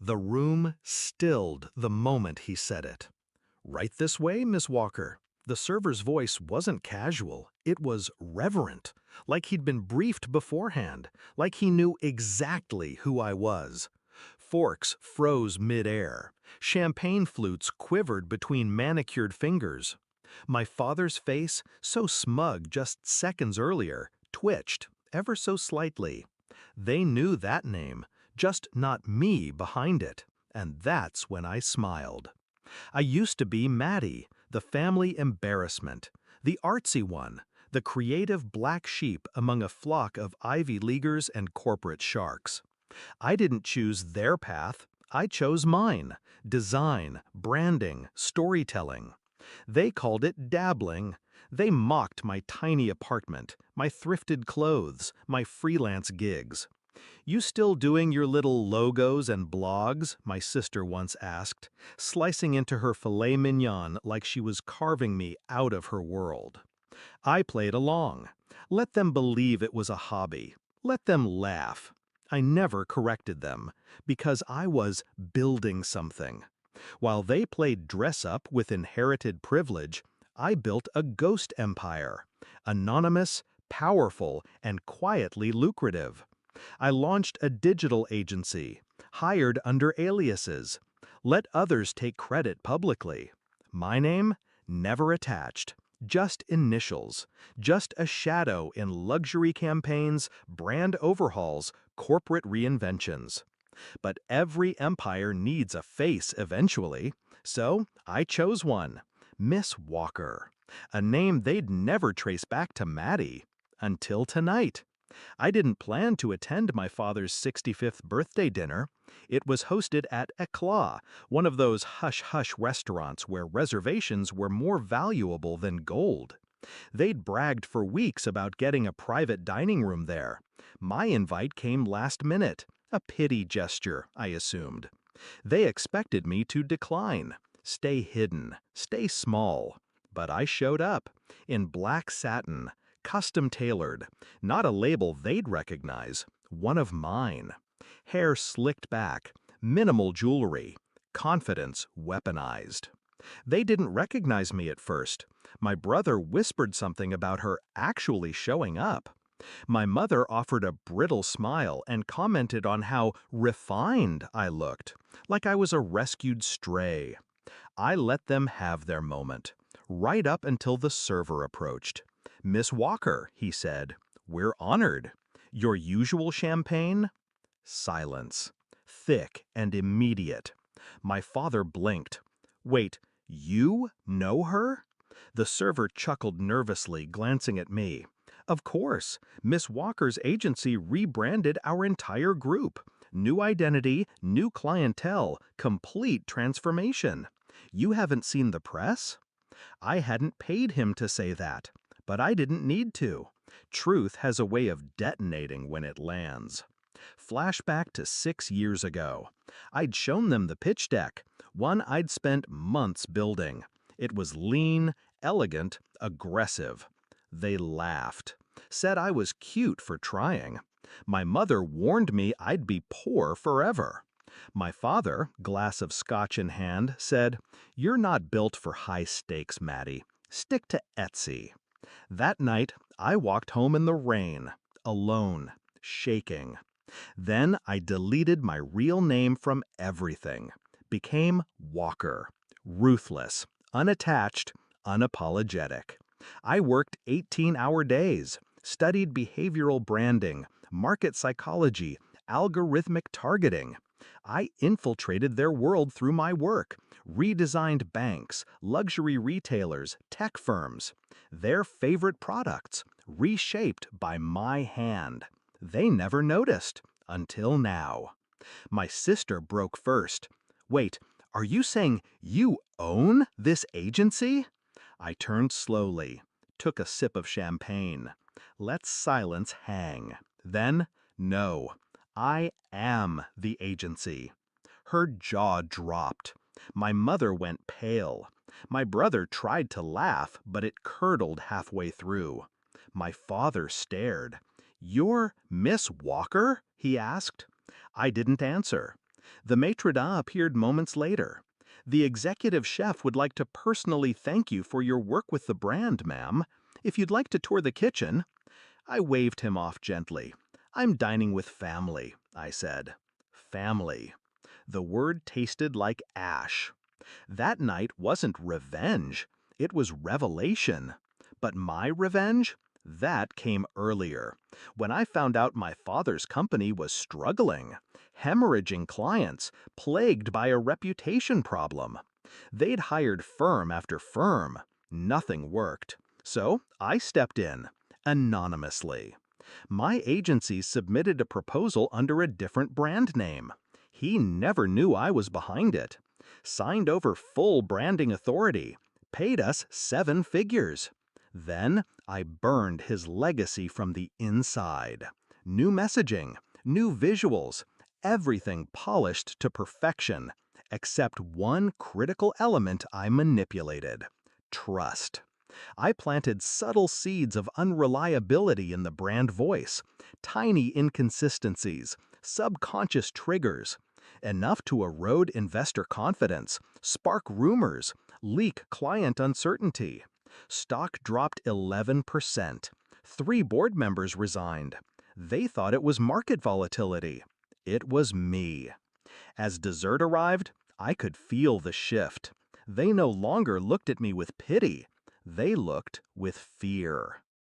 The room stilled the moment he said it. "Right this way, Miss Walker." The server's voice wasn't casual, it was reverent, like he'd been briefed beforehand, like he knew exactly who I was. Forks froze mid-air. Champagne flutes quivered between manicured fingers. My father's face, so smug just seconds earlier, twitched, ever so slightly. They knew that name, just not me behind it, and that's when I smiled. I used to be Maddie, the family embarrassment, the artsy one, the creative black sheep among a flock of Ivy Leaguers and corporate sharks. I didn't choose their path, I chose mine: design, branding, storytelling. They called it dabbling. They mocked my tiny apartment, my thrifted clothes, my freelance gigs. "You still doing your little logos and blogs?" my sister once asked, slicing into her filet mignon like she was carving me out of her world. I played along. Let them believe it was a hobby. Let them laugh. I never corrected them, because I was building something. While they played dress-up with inherited privilege, I built a ghost empire, anonymous, powerful, and quietly lucrative. I launched a digital agency, hired under aliases, let others take credit publicly. My name? Never attached. Just initials, just a shadow in luxury campaigns, brand overhauls, corporate reinventions. But every empire needs a face eventually, so I chose one: Miss Walker, a name they'd never trace back to Maddie. Until tonight. I didn't plan to attend my father's 65th birthday dinner. It was hosted at Eclat, one of those hush-hush restaurants where reservations were more valuable than gold. They'd bragged for weeks about getting a private dining room there. My invite came last minute, a pity gesture, I assumed. They expected me to decline, stay hidden, stay small. But I showed up, in black satin, custom-tailored, not a label they'd recognize, one of mine. Hair slicked back, minimal jewelry, confidence weaponized. They didn't recognize me at first. My brother whispered something about her actually showing up. My mother offered a brittle smile and commented on how refined I looked, like I was a rescued stray. I let them have their moment, right up until the server approached. "Miss Walker," he said, "we're honored. Your usual champagne?" Silence. Thick and immediate. My father blinked. "Wait, you know her?" The server chuckled nervously, glancing at me. "Of course, Miss Walker's agency rebranded our entire group. New identity, new clientele, complete transformation. You haven't seen the press?" I hadn't paid him to say that, but I didn't need to. Truth has a way of detonating when it lands. Flashback to 6 years ago. I'd shown them the pitch deck, one I'd spent months building. It was lean, elegant, aggressive. They laughed, said I was cute for trying. My mother warned me I'd be poor forever. My father, glass of scotch in hand, said, "You're not built for high stakes, Maddie. Stick to Etsy." That night, I walked home in the rain, alone, shaking. Then I deleted my real name from everything, became Walker, ruthless, unattached, unapologetic. I worked 18-hour days, studied behavioral branding, market psychology, algorithmic targeting. I infiltrated their world through my work, redesigned banks, luxury retailers, tech firms. Their favorite products, reshaped by my hand. They never noticed, until now. My sister broke first. "Wait, are you saying you own this agency?" I turned slowly, took a sip of champagne. Let silence hang. Then, "No, I am the agency." Her jaw dropped. My mother went pale. My brother tried to laugh, but it curdled halfway through. My father stared. "You're Miss Walker?" he asked. I didn't answer. The maitre d' appeared moments later. The executive chef would like to personally thank you for your work with the brand, ma'am. If you'd like to tour the kitchen. I waved him off gently. I'm dining with family, I said. Family. The word tasted like ash. That night wasn't revenge, it was revelation. But my revenge? That came earlier, when I found out my father's company was struggling, hemorrhaging clients, plagued by a reputation problem. They'd hired firm after firm. Nothing worked. So I stepped in, anonymously. My agency submitted a proposal under a different brand name. He never knew I was behind it. Signed over full branding authority. Paid us 7 figures. Then I burned his legacy from the inside. New messaging, new visuals, everything polished to perfection, except one critical element I manipulated: trust. I planted subtle seeds of unreliability in the brand voice, tiny inconsistencies, subconscious triggers, enough to erode investor confidence, spark rumors, leak client uncertainty. Stock dropped 11%. 3 board members resigned. They thought it was market volatility. It was me. As dessert arrived, I could feel the shift. They no longer looked at me with pity. They looked with fear.